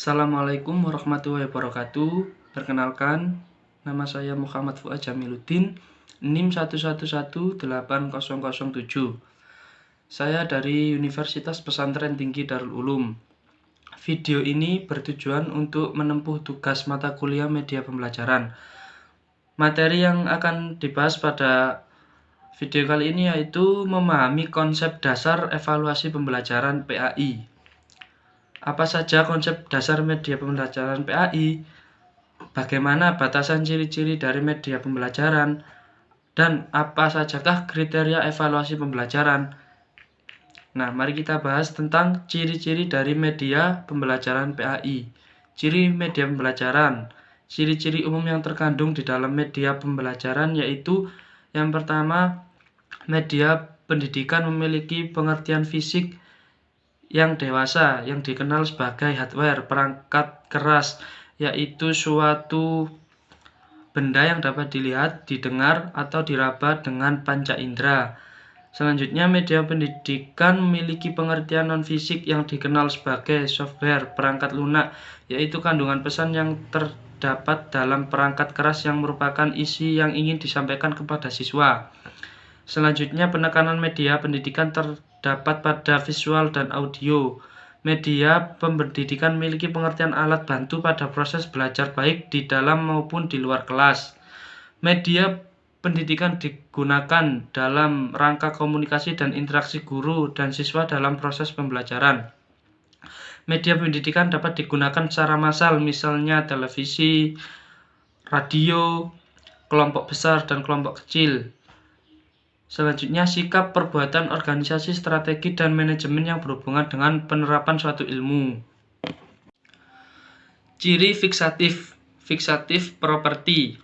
Assalamualaikum warahmatullahi wabarakatuh. Perkenalkan, nama saya Muhammad Fuad Jamiluddin, NIM 1118007. Saya dari Universitas Pesantren Tinggi Darul Ulum. Video ini bertujuan untuk menempuh tugas mata kuliah media pembelajaran. Materi yang akan dibahas pada video kali ini yaitu memahami konsep dasar evaluasi pembelajaran PAI. Apa saja konsep dasar media pembelajaran PAI? Bagaimana batasan ciri-ciri dari media pembelajaran? Dan apa sajakah kriteria evaluasi pembelajaran? Nah, mari kita bahas tentang ciri-ciri dari media pembelajaran PAI. Ciri media pembelajaran. Ciri-ciri umum yang terkandung di dalam media pembelajaran yaitu yang pertama, media pendidikan memiliki pengertian fisik yang dewasa, yang dikenal sebagai hardware, perangkat keras, yaitu suatu benda yang dapat dilihat, didengar, atau diraba dengan panca indera. Selanjutnya, media pendidikan memiliki pengertian non-fisik yang dikenal sebagai software, perangkat lunak, yaitu kandungan pesan yang terdapat dalam perangkat keras yang merupakan isi yang ingin disampaikan kepada siswa. Selanjutnya, penekanan media pendidikan terdapat pada visual dan audio. Media pendidikan memiliki pengertian alat bantu pada proses belajar baik di dalam maupun di luar kelas. Media pendidikan digunakan dalam rangka komunikasi dan interaksi guru dan siswa dalam proses pembelajaran. Media pendidikan dapat digunakan secara massal, misalnya televisi, radio, kelompok besar dan kelompok kecil. Selanjutnya, sikap, perbuatan, organisasi, strategi, dan manajemen yang berhubungan dengan penerapan suatu ilmu. Ciri fiksatif properti.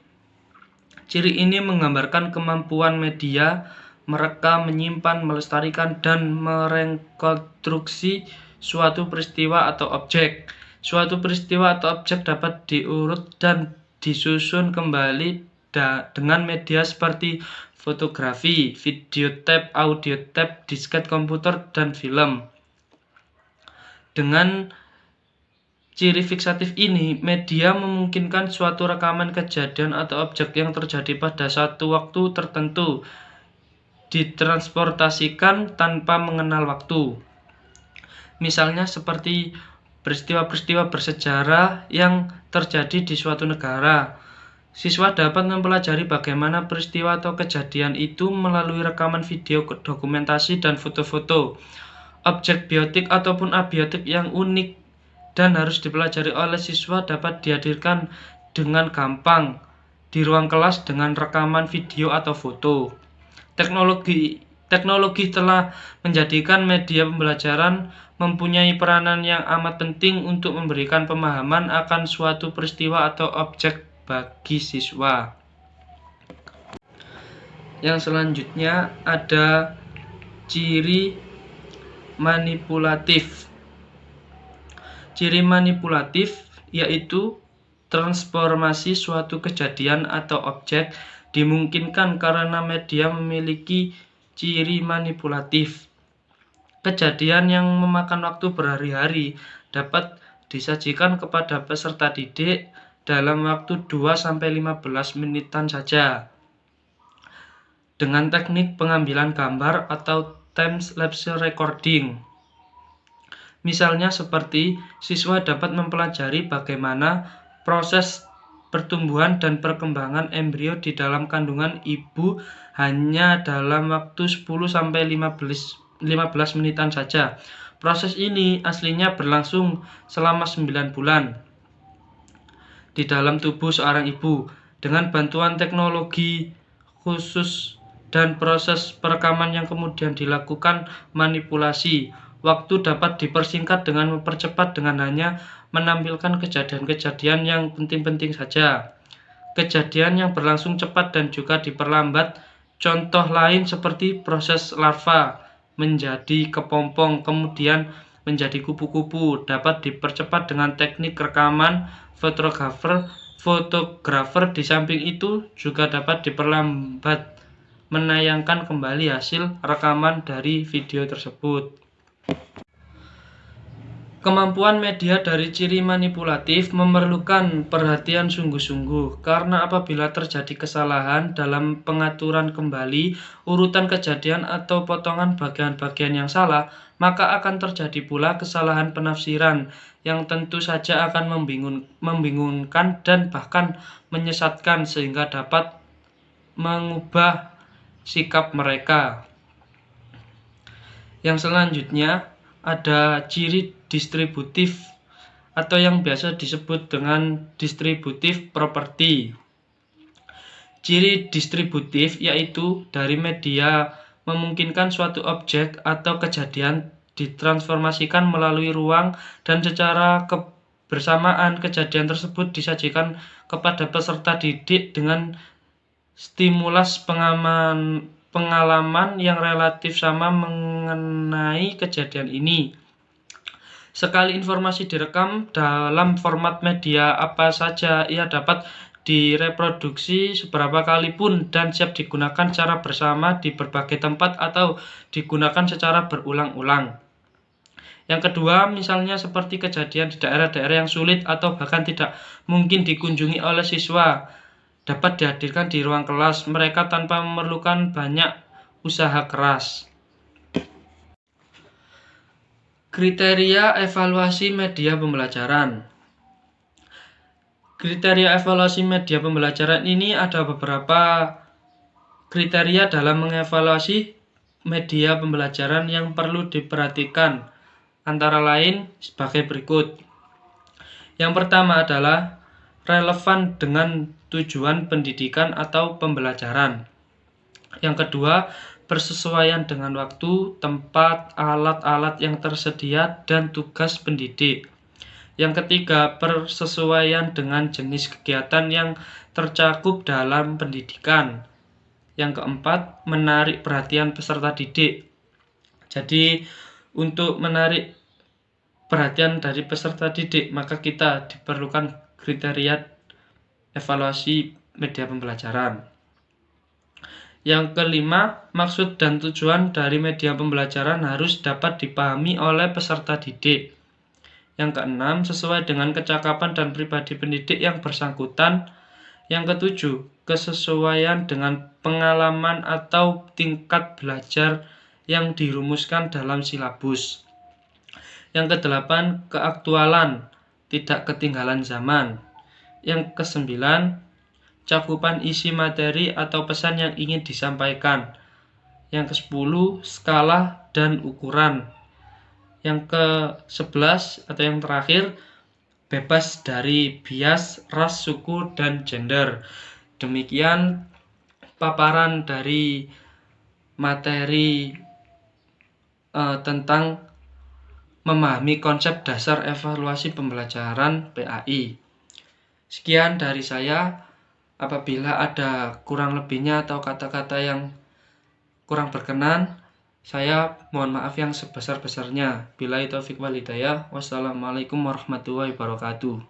Ciri ini menggambarkan kemampuan media merekam, menyimpan, melestarikan, dan merekonstruksi suatu peristiwa atau objek. Suatu peristiwa atau objek dapat diurut dan disusun kembali dengan media seperti fotografi, videotape, audiotape, disket komputer, dan film. Dengan ciri fiksatif ini, media memungkinkan suatu rekaman kejadian atau objek yang terjadi pada satu waktu tertentu ditransportasikan tanpa mengenal waktu. Misalnya seperti peristiwa-peristiwa bersejarah yang terjadi di suatu negara. Siswa dapat mempelajari bagaimana peristiwa atau kejadian itu melalui rekaman video, dokumentasi, dan foto-foto. Objek biotik ataupun abiotik yang unik dan harus dipelajari oleh siswa dapat dihadirkan dengan gampang di ruang kelas dengan rekaman video atau foto. Teknologi telah menjadikan media pembelajaran mempunyai peranan yang amat penting untuk memberikan pemahaman akan suatu peristiwa atau objek bagi siswa. Yang selanjutnya ada ciri manipulatif. Ciri manipulatif yaitu transformasi suatu kejadian atau objek dimungkinkan karena media memiliki ciri manipulatif. Kejadian yang memakan waktu berhari-hari dapat disajikan kepada peserta didik dalam waktu 2-15 menitan saja dengan teknik pengambilan gambar atau time-lapse recording. Misalnya seperti siswa dapat mempelajari bagaimana proses pertumbuhan dan perkembangan embrio di dalam kandungan ibu hanya dalam waktu 10-15 menitan saja. Proses ini aslinya berlangsung selama 9 bulan di dalam tubuh seorang ibu. Dengan bantuan teknologi khusus dan proses perekaman yang kemudian dilakukan manipulasi, waktu dapat dipersingkat dengan mempercepat dengan hanya menampilkan kejadian-kejadian yang penting-penting saja. Kejadian yang berlangsung cepat dan juga diperlambat. Contoh lain seperti proses larva menjadi kepompong kemudian menjadi kupu-kupu dapat dipercepat dengan teknik rekaman fotografer. Di samping itu juga dapat diperlambat menayangkan kembali hasil rekaman dari video tersebut. Kemampuan media dari ciri manipulatif memerlukan perhatian sungguh-sungguh, karena apabila terjadi kesalahan dalam pengaturan kembali urutan kejadian atau potongan bagian-bagian yang salah, maka akan terjadi pula kesalahan penafsiran yang tentu saja akan membingungkan dan bahkan menyesatkan sehingga dapat mengubah sikap mereka. Yang selanjutnya ada ciri distributif atau yang biasa disebut dengan distributif property. Ciri distributif yaitu dari media memungkinkan suatu objek atau kejadian ditransformasikan melalui ruang dan secara kebersamaan kejadian tersebut disajikan kepada peserta didik dengan stimulus pengalaman yang relatif sama mengenai kejadian ini. Sekali informasi direkam dalam format media apa saja, ia dapat direproduksi seberapa kali pun dan siap digunakan secara bersama di berbagai tempat atau digunakan secara berulang-ulang. Yang kedua, misalnya seperti kejadian di daerah-daerah yang sulit atau bahkan tidak mungkin dikunjungi oleh siswa, dapat dihadirkan di ruang kelas mereka tanpa memerlukan banyak usaha keras. Kriteria evaluasi media pembelajaran. Kriteria evaluasi media pembelajaran ini ada beberapa kriteria dalam mengevaluasi media pembelajaran yang perlu diperhatikan, antara lain sebagai berikut. Yang pertama adalah relevan dengan tujuan pendidikan atau pembelajaran. Yang kedua, bersesuaian dengan waktu, tempat, alat-alat yang tersedia, dan tugas pendidik. Yang ketiga, bersesuaian dengan jenis kegiatan yang tercakup dalam pendidikan. Yang keempat, menarik perhatian peserta didik. Jadi, untuk menarik perhatian dari peserta didik, maka kita diperlukan kriteria evaluasi media pembelajaran. Yang kelima, maksud dan tujuan dari media pembelajaran harus dapat dipahami oleh peserta didik. Yang keenam, sesuai dengan kecakapan dan pribadi pendidik yang bersangkutan. Yang ketujuh, kesesuaian dengan pengalaman atau tingkat belajar yang dirumuskan dalam silabus. Yang kedelapan, keaktualan, tidak ketinggalan zaman. Yang kesembilan, cakupan isi materi atau pesan yang ingin disampaikan. Yang ke-10, skala dan ukuran. Yang ke-11 atau yang terakhir, bebas dari bias, ras, suku, dan gender. Demikian paparan dari materi tentang memahami konsep dasar evaluasi pembelajaran PAI. Sekian dari saya. Apabila ada kurang lebihnya atau kata-kata yang kurang berkenan, saya mohon maaf yang sebesar-besarnya. Billahi taufiq wal hidayah. Wassalamualaikum warahmatullahi wabarakatuh.